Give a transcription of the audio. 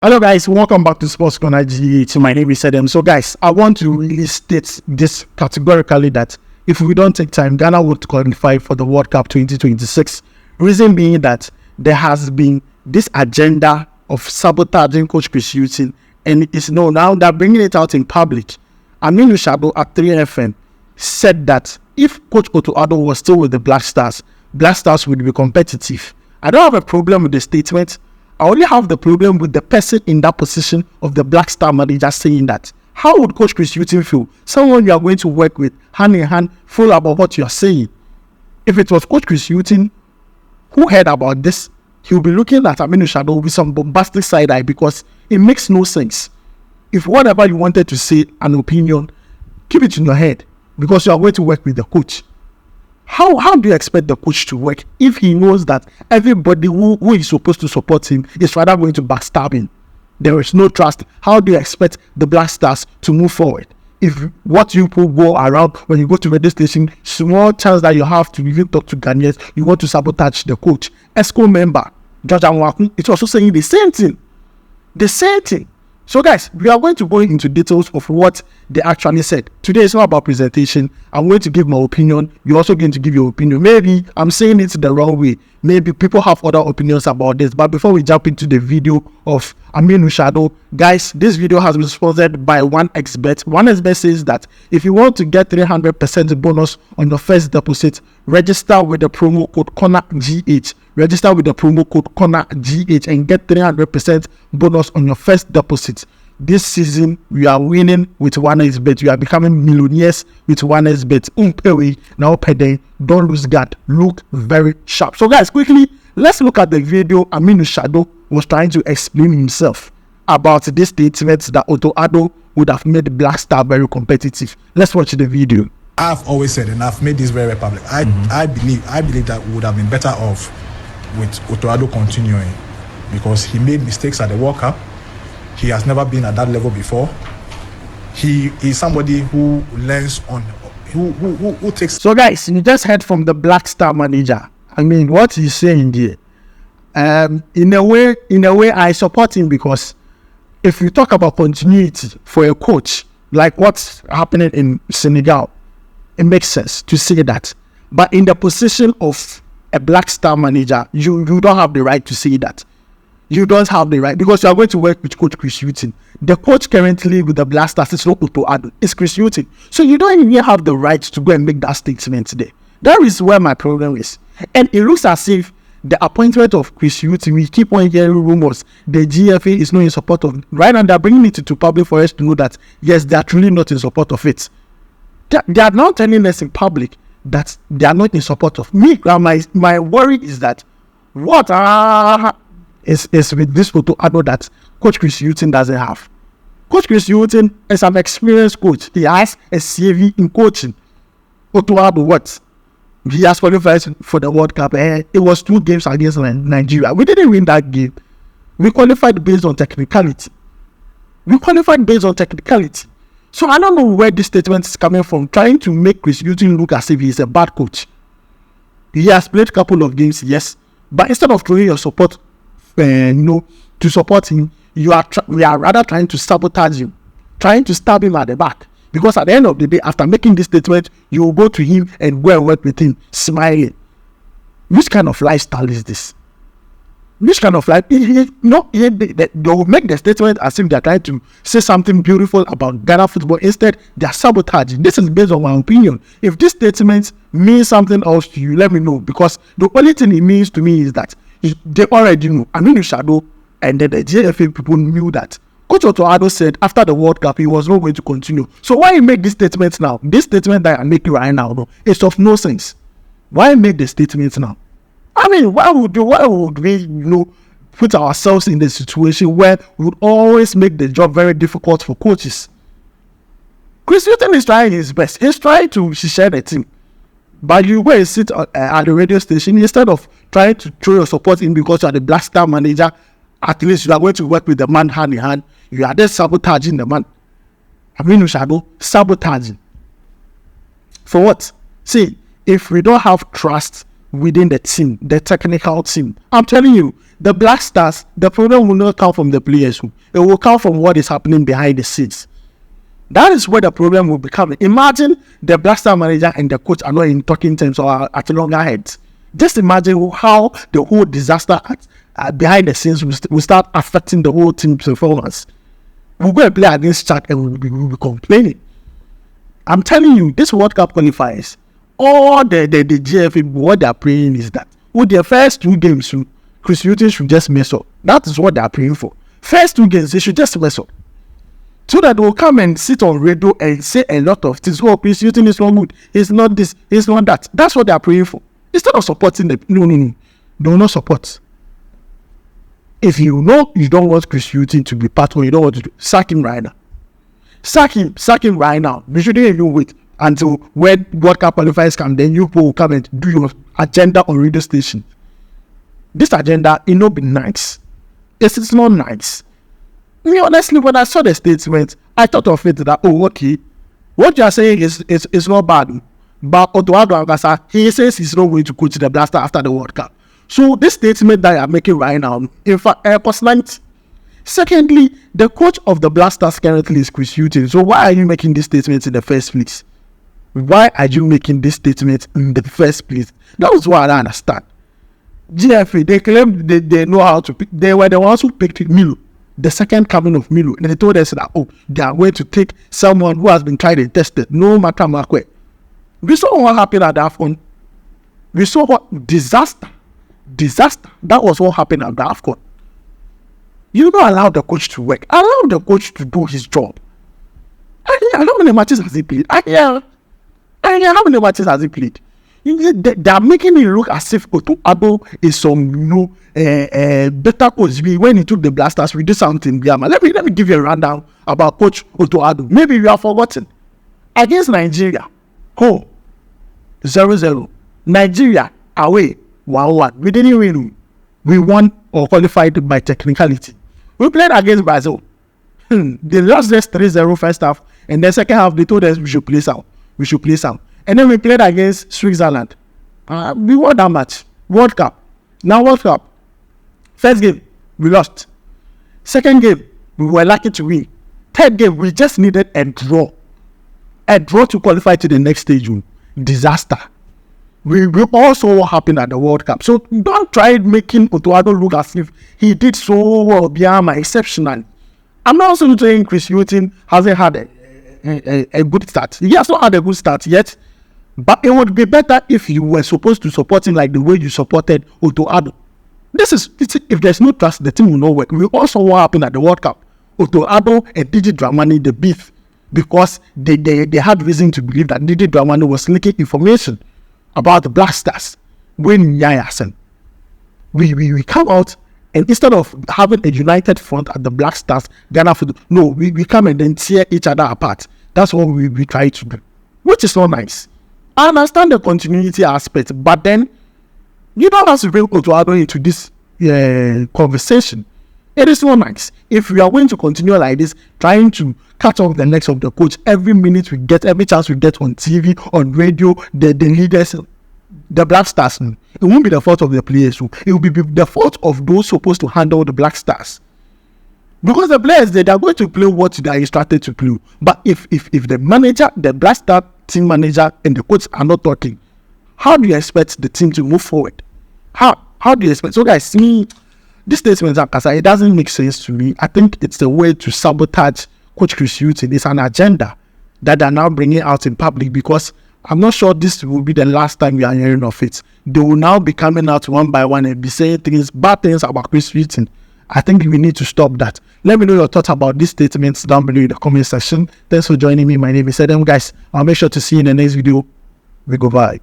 Hello guys, welcome back to Sports Corner GH. My name is Adam. So guys, I want to really state this categorically that if we don't take time, Ghana would qualify for the World Cup 2026. Reason being that there has been this agenda of sabotaging Coach Chris Hughton, and it is known now that bringing it out in public. Ameenu Shardow at 3FM said that if Coach Okraku was still with the Black Stars would be competitive. I don't have a problem with the statement. I only have the problem with the person in that position of the Black Star manager saying that. How would Coach Chris Hughton feel? Someone you are going to work with, hand in hand, full about what you are saying. If it was Coach Chris Hughton who heard about this, he'll be looking at Ameenu Shardow with some bombastic side eye because it makes no sense. If whatever you wanted to say, an opinion, keep it in your head because you are going to work with the coach. How do you expect the coach to work if he knows that everybody who is supposed to support him is rather going to backstab him? There is no trust. How do you expect the Black Stars to move forward? If what you people go around when you go to radio station, small chance that you have to even talk to Ghanaians, you want to sabotage the coach. ESCO member, George Anwaku, it's also saying the same thing. The same thing. So guys, we are going to go into details of what they actually said. Today is not about presentation. I'm going to give my opinion. You're also going to give your opinion. Maybe I'm saying it the wrong way. Maybe people have other opinions about this. But before we jump into the video of Ameenu Shardow, guys, this video has been sponsored by 1xBet. 1xBet says that if you want to get 300% bonus on your first deposit, register with the promo code CORNERGH. Register with the promo code CORNERGH and get 300% bonus on your first deposit. This season, we are winning with 1xBet. We are becoming millionaires with 1xBet. Umpewe, now payday. Don't lose guard. Look very sharp. So guys, quickly, let's look at the video. Ameenu Shardow was trying to explain himself about this statement that Okraku would have made Black Star very competitive. Let's watch the video. I've always said, and I've made this very public, I believe that we would have been better off with Okraku continuing because he made mistakes at the World Cup. He has never been at that level before. He is somebody who learns on, who takes. So guys, you just heard from the Black Star manager. I mean, what he's saying here. In a way, I support him because if you talk about continuity for a coach, like what's happening in Senegal, it makes sense to say that. But in the position of a Black Star manager, you don't have the right to say that. You don't have the right because you are going to work with Coach Chris Hughton. The coach currently with the Black Stars is not Okraku, it's Chris Hughton. So you don't even have the right to go and make that statement today. That is where my problem is. And it looks as if the appointment of Chris Hughton, we keep on hearing rumors, the GFA is not in support of it. Right now, they're bringing it to public for us to know that, yes, they are truly not in support of it. They are now telling us in public that they are not in support of me. My worry is that what is with this Okraku that Coach Chris Hughton doesn't have. Coach Chris Hughton is an experienced coach. He has a CV in coaching. Okraku what? He has qualified for the World Cup. It was 2 games against Nigeria. We didn't win that game. We qualified based on technicality. So I don't know where this statement is coming from, trying to make Chris Hughton look as if he's a bad coach. He has played a couple of games, yes, but instead of throwing your support, to support him, we are rather trying to sabotage him, trying to stab him at the back. Because at the end of the day, after making this statement, you will go to him and go and work with him, smiling. Which kind of lifestyle is this? Which kind of life? They will make the statement as if they are trying to say something beautiful about Ghana football. Instead, they are sabotaging. This is based on my opinion. If this statement means something else to you, let me know. Because the only thing it means to me is that they already know. Ameenu Shardow and then the GFA people knew that. Coach Okraku said after the World Cup he was not going to continue. So why you make this statement now? This statement that I'm making right now, it's of no sense. Why make the statement now? I mean, why would we put ourselves in the situation where we would always make the job very difficult for coaches? Chris Hughton is trying his best. He's trying to share the team. But you go and sit at the radio station instead of trying to throw your support in because you are the Black Star manager. At least you are going to work with the man hand in hand. You are there sabotaging the man. Ameenu Shardow, sabotaging. For what? See, if we don't have trust within the team, the technical team. I'm telling you, the Black Stars, the problem will not come from the players. It will come from what is happening behind the scenes. That is where the problem will become. Imagine the Black Star manager and the coach are not in talking terms or are at loggerheads. Just imagine how the whole disaster behind the scenes will start affecting the whole team's performance. We'll go and play against Czech and we'll be complaining. I'm telling you, this World Cup qualifiers, all the GFA, what they're praying is that with their first 2 games, Chris Hughton should just mess up. That is what they're praying for. First 2 games, they should just mess up. So that they will come and sit on radio and say a lot of things. Oh, Chris Hughton is not good. He's not this. He's not that. That's what they're praying for. Instead of supporting them. No. They will not support. If you know you don't want Chris Hughton to be part of, you don't want to do, sack him right now. Sack him right now. We shouldn't even wait until when World Cup qualifiers come, then you will come and do your agenda on radio station. This agenda, it not be nice. It's not nice. Me, honestly, when I saw the statement, I thought of it that, oh, okay, what you are saying is not bad. But Otoado Agasa, he says he's not going to coach the Blaster after the World Cup. So this statement that you are making right now, in fact, personality. Secondly, the coach of the Blasters currently is Chris Hughton. So why are you making this statement in the first place? Why are you making this statement in the first place? That was what I don't understand. GFA, they claim they know how to pick. They were the ones who picked Milo, the second coming of Milo. And they told us that, oh, they are going to take someone who has been tried and tested. No matter what. We saw what happened at the AFCON. We saw what disaster. That was what happened at the AFCON. You don't allow the coach to work. Allow the coach to do his job. How many matches has he played? How many matches has he played? They are making it look as if Otoado is some better coach. When he took the Blasters, we did something. Let me give you a rundown about Coach Otoado. Maybe you have forgotten. Against Nigeria, 0-0. Nigeria away 1-1. We didn't win. We won or qualified by technicality. We played against Brazil. They lost this 3-0 first half, and then second half they told us we should play sound. And then we played against Switzerland. We won that match. World Cup. Now World Cup. First game, we lost. Second game, we were lucky to win. Third game, we just needed a draw. A draw to qualify to the next stage. Disaster. We also what happened at the World Cup. So don't try making Otoado look as if he did so well beyond my exceptional. I'm not also saying Chris Hughton hasn't had a good start. He has not had a good start yet. But it would be better if you were supposed to support him like the way you supported Otoado. If there's no trust, the team will not work. We also what happened at the World Cup. Otoado and DJ Dramani, the beef, because they had reason to believe that DJ Dramani was leaking information about the Black Stars when Yayasen. We come out, and instead of having a united front at the Black Stars, we come and then tear each other apart. That's what we try to do, which is not nice. I understand the continuity aspect, but then you don't have to bring Otoado into this conversation. It is not nice. If we are going to continue like this, trying to cut off the necks of the coach every minute we get, every chance we get on TV, on radio, the leaders, the Black Stars, it won't be the fault of the players. It will be the fault of those supposed to handle the Black Stars. Because the players, they are going to play what they are instructed to play. But if the manager, the Black Star team manager, and the coach are not talking, how do you expect the team to move forward? How do you expect? So guys, this statement, it doesn't make sense to me. I think it's a way to sabotage Coach Chris Hughton. It's an agenda that they're now bringing out in public, because I'm not sure this will be the last time we are hearing of it. They will now be coming out one by one and be saying bad things about Chris Hughton. I think we need to stop that. Let me know your thoughts about these statements down below in the comment section. Thanks for joining me. My name is Adam, guys. I'll make sure to see you in the next video. We go bye.